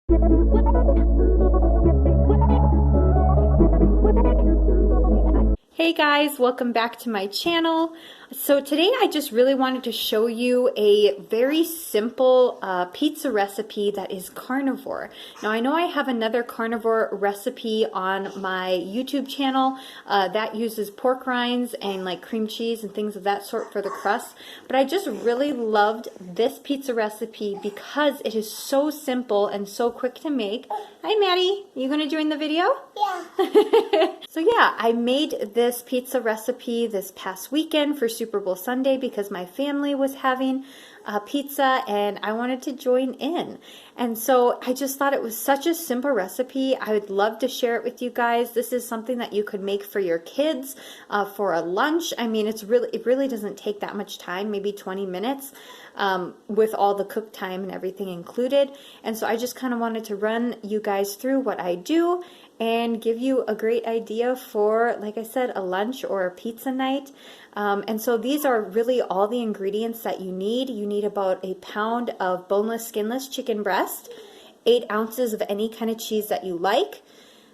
Hey guys, welcome back to my channel. So today I just really wanted to show you a very simple pizza recipe that is carnivore. Now I know I have another carnivore recipe on my YouTube channel that uses pork rinds and like cream cheese and things of that sort for the crust, but I just really loved this pizza recipe because it is so simple and so quick to make. Hi Maddie, you gonna join the video? Yeah. So yeah, I made this pizza recipe this past weekend for Super Bowl Sunday because my family was having pizza and I wanted to join in. And so I just thought it was such a simple recipe. I would love to share it with you guys. This is something that you could make for your kids for a lunch. I mean, it really doesn't take that much time, maybe 20 minutes with all the cook time and everything included. And so I just kind of wanted to run you guys through what I do and give you a great idea for, like I said, a lunch or a pizza night. And so these are really all the ingredients that you need. You need about a pound of boneless, skinless chicken breast, 8 ounces of any kind of cheese that you like.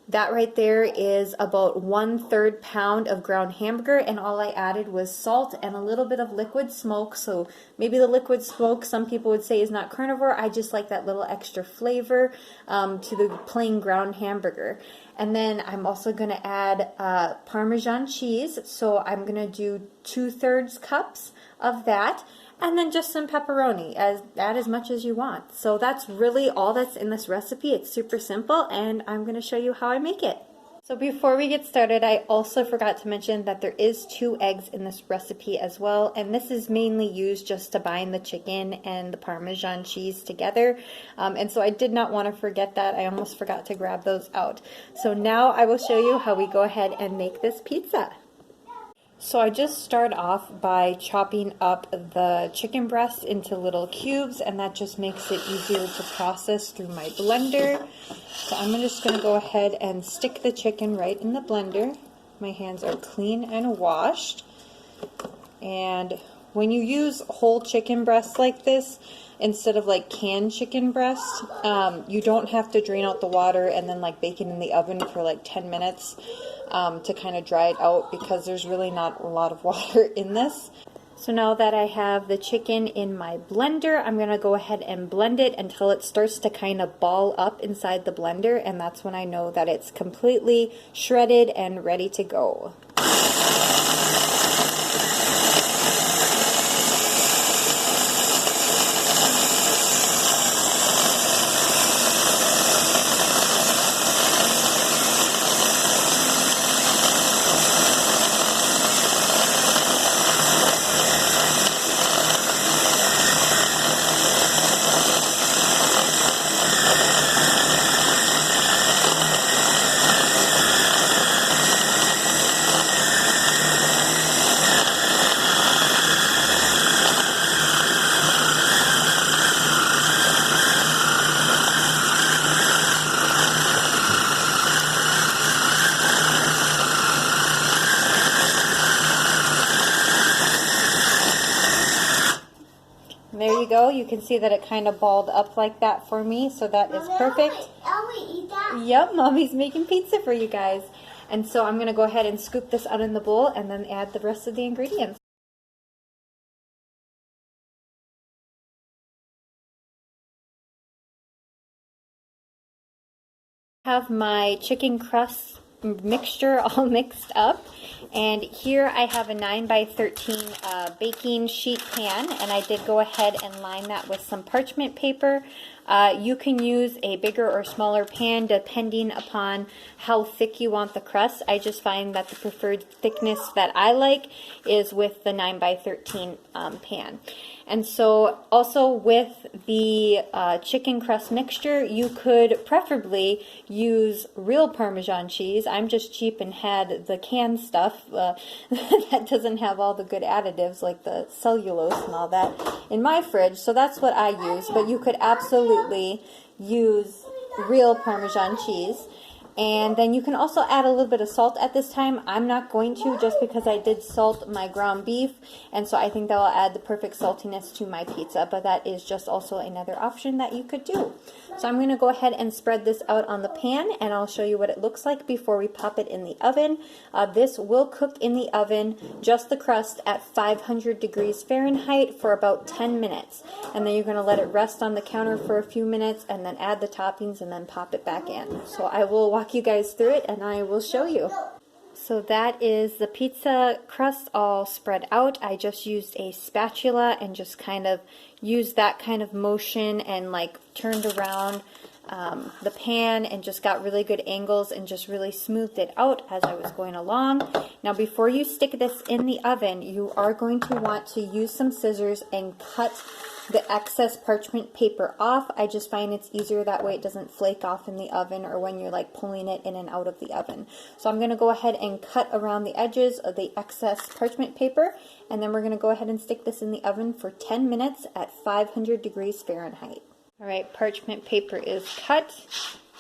That right there is about 1/3 pound of ground hamburger, and all I added was salt and a little bit of liquid smoke. So maybe the liquid smoke, some people would say, is not carnivore. I just like that little extra flavor to the plain ground hamburger. And then I'm also going to add Parmesan cheese. So I'm going to do 2/3 cups of that. And then just some pepperoni, add as much as you want. So that's really all that's in this recipe. It's super simple, and I'm going to show you how I make it. So before we get started, I also forgot to mention that there is 2 eggs in this recipe as well, and this is mainly used just to bind the chicken and the Parmesan cheese together. And so I did not want to forget that. I almost forgot to grab those out. So now I will show you how we go ahead and make this pizza. So I just start off by chopping up the chicken breast into little cubes, and that just makes it easier to process through my blender. So I'm just going to go ahead and stick the chicken right in the blender. My hands are clean and washed. And when you use whole chicken breasts like this, instead of like canned chicken breast, you don't have to drain out the water and then like bake it in the oven for like 10 minutes to kind of dry it out, because there's really not a lot of water in this. So now that I have the chicken in my blender, I'm going to go ahead and blend it until it starts to kind of ball up inside the blender, and that's when I know that it's completely shredded and ready to go. There you go. You can see that it kind of balled up like that for me, so that is perfect. Eat that? Yep, Mommy's making pizza for you guys. And so I'm going to go ahead and scoop this out in the bowl and then add the rest of the ingredients. I have my chicken crust mixture all mixed up, and here I have a 9x13 baking sheet pan, and I did go ahead and line that with some parchment paper. You can use a bigger or smaller pan depending upon how thick you want the crust. I just find that the preferred thickness that I like is with the 9x13 pan. And so also with the chicken crust mixture, you could preferably use real Parmesan cheese. I'm just cheap and had the canned stuff that doesn't have all the good additives like the cellulose and all that in my fridge. So that's what I use, but you could absolutely use real Parmesan cheese. And then you can also add a little bit of salt at this time. I'm not going to, just because I did salt my ground beef, and so I think that will add the perfect saltiness to my pizza, but that is just also another option that you could do. So I'm going to go ahead and spread this out on the pan, and I'll show you what it looks like before we pop it in the oven. This will cook in the oven, just the crust, at 500 degrees Fahrenheit for about 10 minutes. And then you're going to let it rest on the counter for a few minutes, and then add the toppings and then pop it back in. So I will walk you guys through it, and I will show you. So that is the pizza crust all spread out. I just used a spatula and just kind of used that kind of motion and like turned around the pan and just got really good angles and just really smoothed it out as I was going along. Now before you stick this in the oven, you are going to want to use some scissors and cut the excess parchment paper off. I just find it's easier that way. It doesn't flake off in the oven or when you're like pulling it in and out of the oven. So I'm going to go ahead and cut around the edges of the excess parchment paper, and then we're going to go ahead and stick this in the oven for 10 minutes at 500 degrees Fahrenheit. Alright, parchment paper is cut.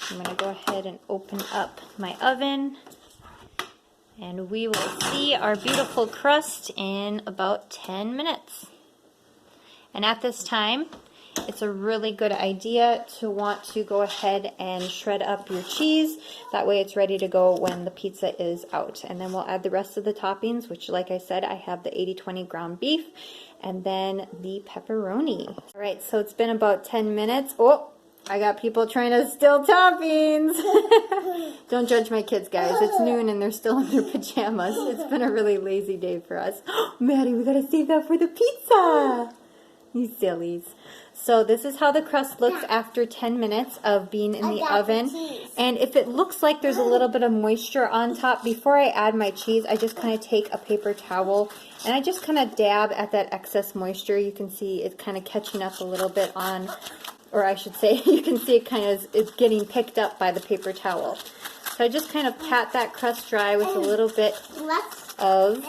I'm going to go ahead and open up my oven, and we will see our beautiful crust in about 10 minutes. And at this time, it's a really good idea to want to go ahead and shred up your cheese. That way it's ready to go when the pizza is out. And then we'll add the rest of the toppings, which like I said, I have the 80-20 ground beef and then the pepperoni. All right, so it's been about 10 minutes. Oh, I got people trying to steal toppings. Don't judge my kids, guys. It's noon and they're still in their pajamas. It's been a really lazy day for us. Maddie, we gotta save that for the pizza. You sillies. So this is how the crust looks after 10 minutes of being in the oven. And if it looks like there's a little bit of moisture on top, before I add my cheese, I just kind of take a paper towel and I just kind of dab at that excess moisture. You can see it's kind of catching up a little bit on, or I should say, you can see it kind of is getting picked up by the paper towel. So I just kind of pat that crust dry with a little bit of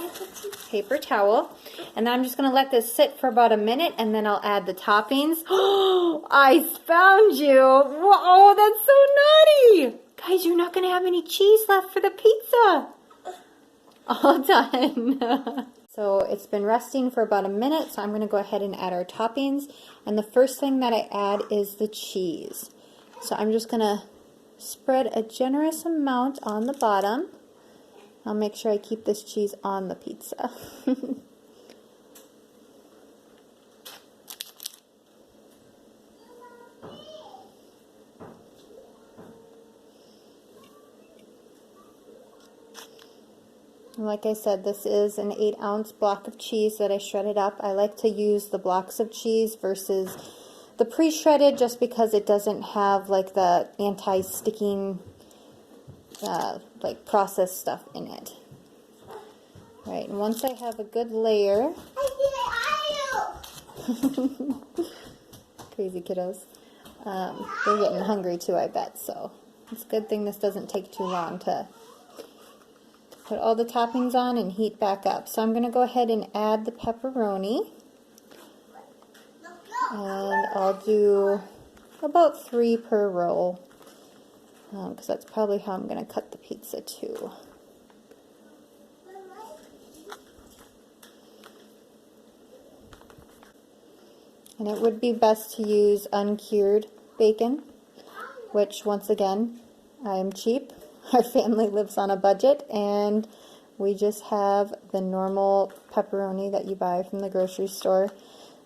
paper towel. And then I'm just going to let this sit for about a minute, and then I'll add the toppings. Oh, I found you. Whoa, that's so naughty. Guys, you're not going to have any cheese left for the pizza. All done. So it's been resting for about a minute, so I'm going to go ahead and add our toppings. And the first thing that I add is the cheese. So I'm just going to spread a generous amount on the bottom. I'll make sure I keep this cheese on the pizza. Like I said, this is an 8-ounce block of cheese that I shredded up. I like to use the blocks of cheese versus the pre-shredded just because it doesn't have like the anti-sticking like processed stuff in it. Right, and once I have a good layer, crazy kiddos, they're getting hungry too, I bet, so it's a good thing this doesn't take too long to put all the toppings on and heat back up. So I'm going to go ahead and add the pepperoni, and I'll do about 3 per roll, because that's probably how I'm going to cut the pizza too. And it would be best to use uncured bacon, which once again, I am cheap. Our family lives on a budget, and we just have the normal pepperoni that you buy from the grocery store.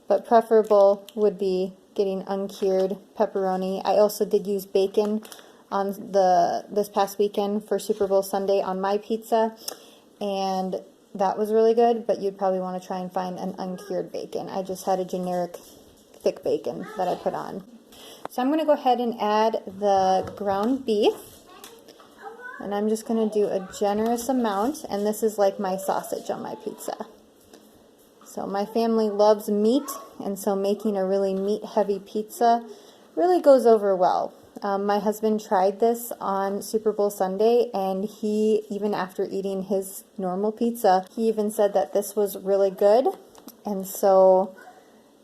But preferable would be getting uncured pepperoni. I also did use bacon on this past weekend for Super Bowl Sunday on my pizza, and that was really good, but you'd probably want to try and find an uncured bacon. I just had a generic thick bacon that I put on. So I'm going to go ahead and add the ground beef. And I'm just going to do a generous amount, and this is like my sausage on my pizza. So my family loves meat, and so making a really meat-heavy pizza really goes over well. My husband tried this on Super Bowl Sunday, and he, even after eating his normal pizza, he even said that this was really good. And so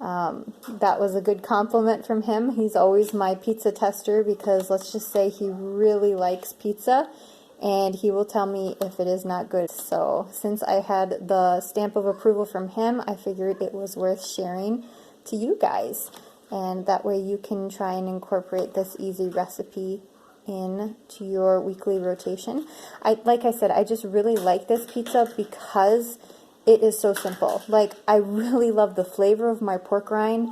that was a good compliment from him. He's always my pizza tester because let's just say he really likes pizza, and he will tell me if it is not good. So since I had the stamp of approval from him, I figured it was worth sharing to you guys. And that way you can try and incorporate this easy recipe into your weekly rotation. Like I said, I just really like this pizza because it is so simple. Like, I really love the flavor of my pork rind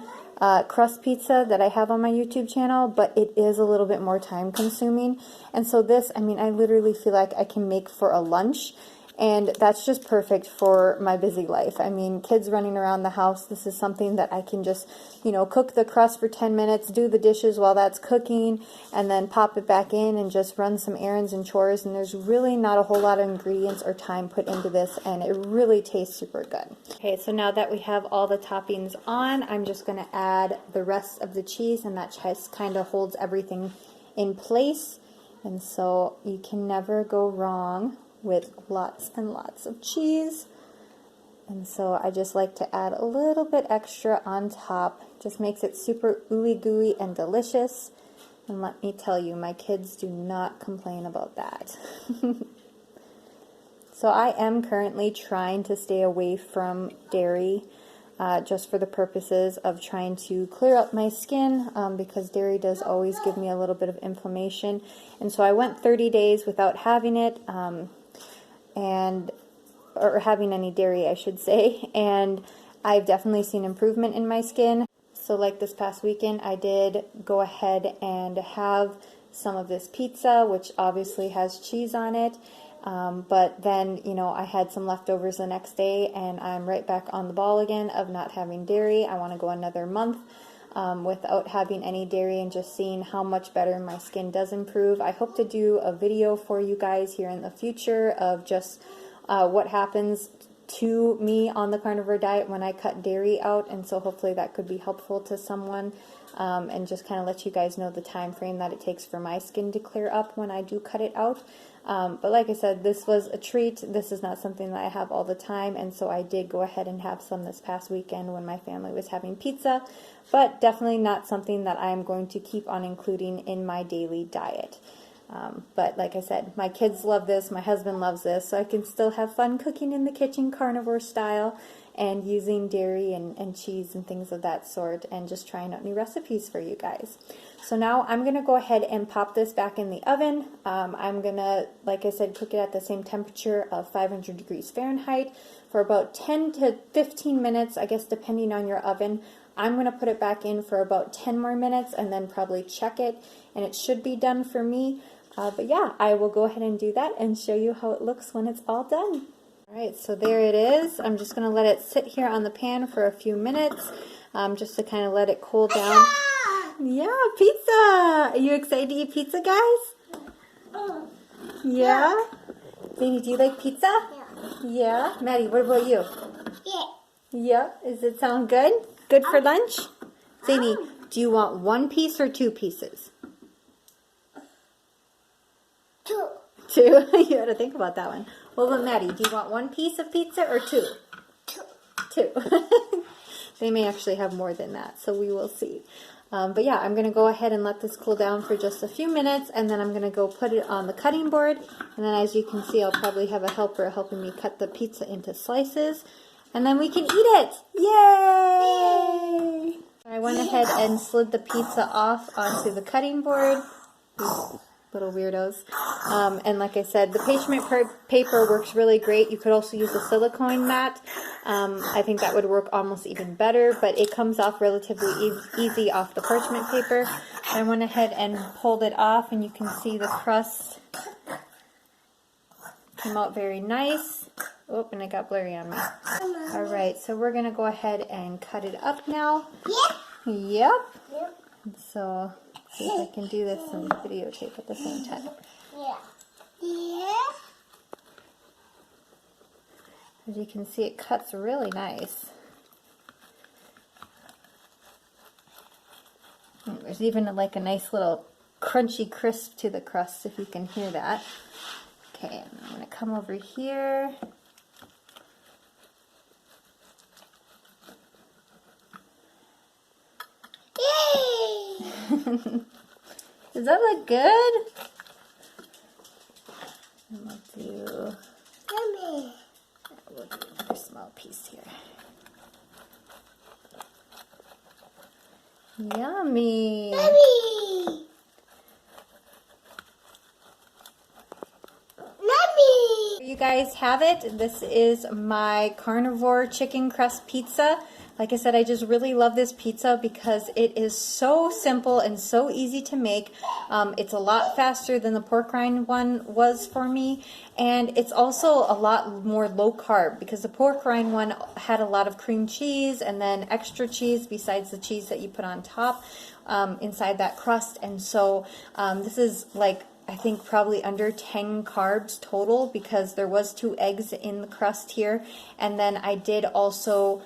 crust pizza that I have on my YouTube channel, but it is a little bit more time consuming. And so this, I mean, I literally feel like I can make for a lunch, and that's just perfect for my busy life. I mean, kids running around the house, this is something that I can just, you know, cook the crust for 10 minutes, do the dishes while that's cooking, and then pop it back in and just run some errands and chores. And there's really not a whole lot of ingredients or time put into this, and it really tastes super good. Okay, so now that we have all the toppings on, I'm just going to add the rest of the cheese, and that just kind of holds everything in place. And so you can never go wrong with lots and lots of cheese. And so I just like to add a little bit extra on top. Just makes it super ooey gooey and delicious. And let me tell you, my kids do not complain about that. So I am currently trying to stay away from dairy, just for the purposes of trying to clear up my skin, because dairy does always give me a little bit of inflammation. And so I went 30 days without having it, or having any dairy, I should say, and I've definitely seen improvement in my skin. So like this past weekend, I did go ahead and have some of this pizza, which obviously has cheese on it, but then, you know, I had some leftovers the next day, and I'm right back on the ball again of not having dairy. I want to go another month without having any dairy, and just seeing how much better my skin does improve. I hope to do a video for you guys here in the future of just what happens to me on the carnivore diet when I cut dairy out, and so hopefully that could be helpful to someone, and just kind of let you guys know the time frame that it takes for my skin to clear up when I do cut it out. But like I said, this was a treat. This is not something that I have all the time, and so I did go ahead and have some this past weekend when my family was having pizza, but definitely not something that I'm going to keep on including in my daily diet. But like I said, my kids love this, my husband loves this, so I can still have fun cooking in the kitchen carnivore style and using dairy and cheese and things of that sort, and just trying out new recipes for you guys. So now I'm going to go ahead and pop this back in the oven. I'm going to, like I said, cook it at the same temperature of 500 degrees Fahrenheit for about 10 to 15 minutes, I guess, depending on your oven. I'm going to put it back in for about 10 more minutes and then probably check it, and it should be done for me. But yeah, I will go ahead and do that and show you how it looks when it's all done. Alright, so there it is. I'm just going to let it sit here on the pan for a few minutes, just to kind of let it cool down. Yeah, pizza! Are you excited to eat pizza, guys? Yeah? Baby, do you like pizza? Yeah? Maddie, what about you? Yeah. Does it sound good? Good for lunch? Sadie, do you want one piece or two pieces? Two? You gotta think about that one. What about Maddie? Do you want one piece of pizza or two? Two. They may actually have more than that, so we will see. But yeah, I'm going to go ahead and let this cool down for just a few minutes, and then I'm going to go put it on the cutting board. And then, as you can see, I'll probably have a helper helping me cut the pizza into slices, and then we can eat it. Yay! I went ahead and slid the pizza off onto the cutting board. Little weirdos. And like I said, the parchment paper works really great. You could also use a silicone mat. I think that would work almost even better, but it comes off relatively easy off the parchment paper. I went ahead and pulled it off, and you can see the crust came out very nice. Oh, and it got blurry on me. Alright, so we're going to go ahead and cut it up now. Yep. So, see if I can do this and videotape at the same time. As you can see, it cuts really nice. And there's even like a nice little crunchy crisp to the crust, if you can hear that. Okay, and I'm going to come over here. Does that look good? And we'll do another small piece here. Yummy. Yummy. Yummy. You guys have it. This is my Carnivore chicken crust pizza. Like I said, I just really love this pizza because it is so simple and so easy to make. It's a lot faster than the pork rind one was for me, and it's also a lot more low carb because the pork rind one had a lot of cream cheese and then extra cheese besides the cheese that you put on top inside that crust. And so this is like, I think probably under 10 carbs total because there was 2 eggs in the crust here. And then I did also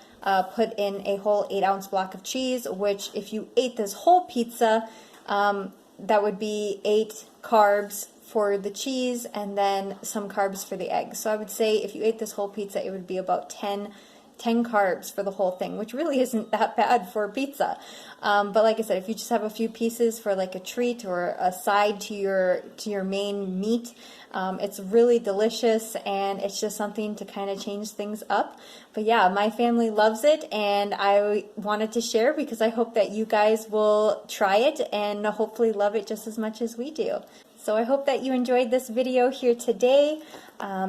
put in a whole 8-ounce block of cheese, which if you ate this whole pizza, that would be 8 carbs for the cheese and then some carbs for the eggs. So I would say if you ate this whole pizza, it would be about 10 carbs for the whole thing, which really isn't that bad for a pizza. But like I said, if you just have a few pieces for like a treat or a side to your main meat, it's really delicious, and it's just something to kind of change things up. But yeah, my family loves it, and I wanted to share because I hope that you guys will try it and hopefully love it just as much as we do. So I hope that you enjoyed this video here today.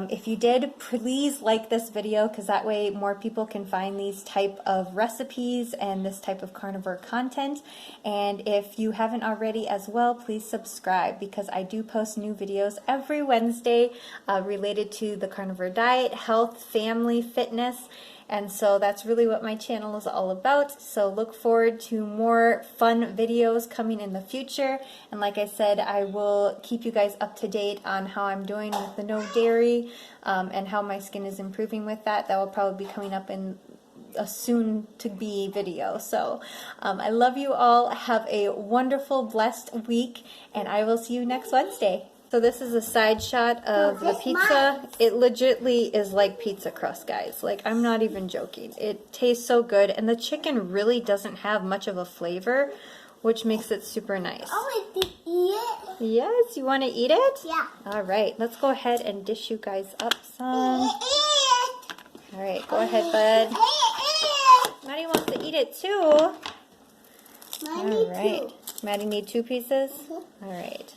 If you did, please like this video because that way more people can find these type of recipes and this type of carnivore content. And if you haven't already as well, please subscribe because I do post new videos every Wednesday related to the carnivore diet, health, family, fitness. And so that's really what my channel is all about. So look forward to more fun videos coming in the future. And like I said, I will keep you guys up to date on how I'm doing with the no dairy and how my skin is improving with that. That will probably be coming up in a soon to be video. So I love you all. Have a wonderful, blessed week, and I will see you next Wednesday. So this is a side shot of the pizza. It legitly is like pizza crust, guys. Like, I'm not even joking. It tastes so good, and the chicken really doesn't have much of a flavor, which makes it super nice. I want to eat it. Yes, you want to eat it? Yeah. All right, let's go ahead and dish you guys up some. All right, go ahead, bud. Maddie wants to eat it too. All right. Maddie need 2 pieces? All right.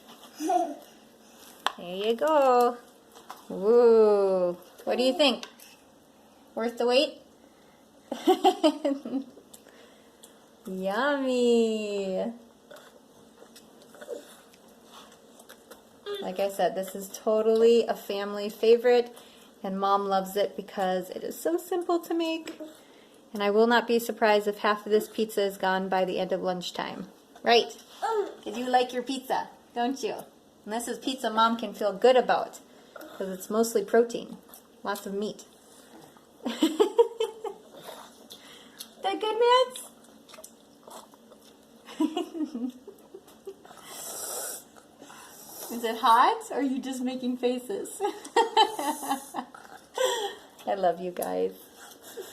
There you go. Woo. What do you think? Worth the wait? Yummy. Like I said, this is totally a family favorite, and Mom loves it because it is so simple to make. And I will not be surprised if half of this pizza is gone by the end of lunchtime. Right? Because you like your pizza, don't you? And this is pizza Mom can feel good about because it's mostly protein. Lots of meat. That good, Mads? Is it hot or are you just making faces? I love you guys.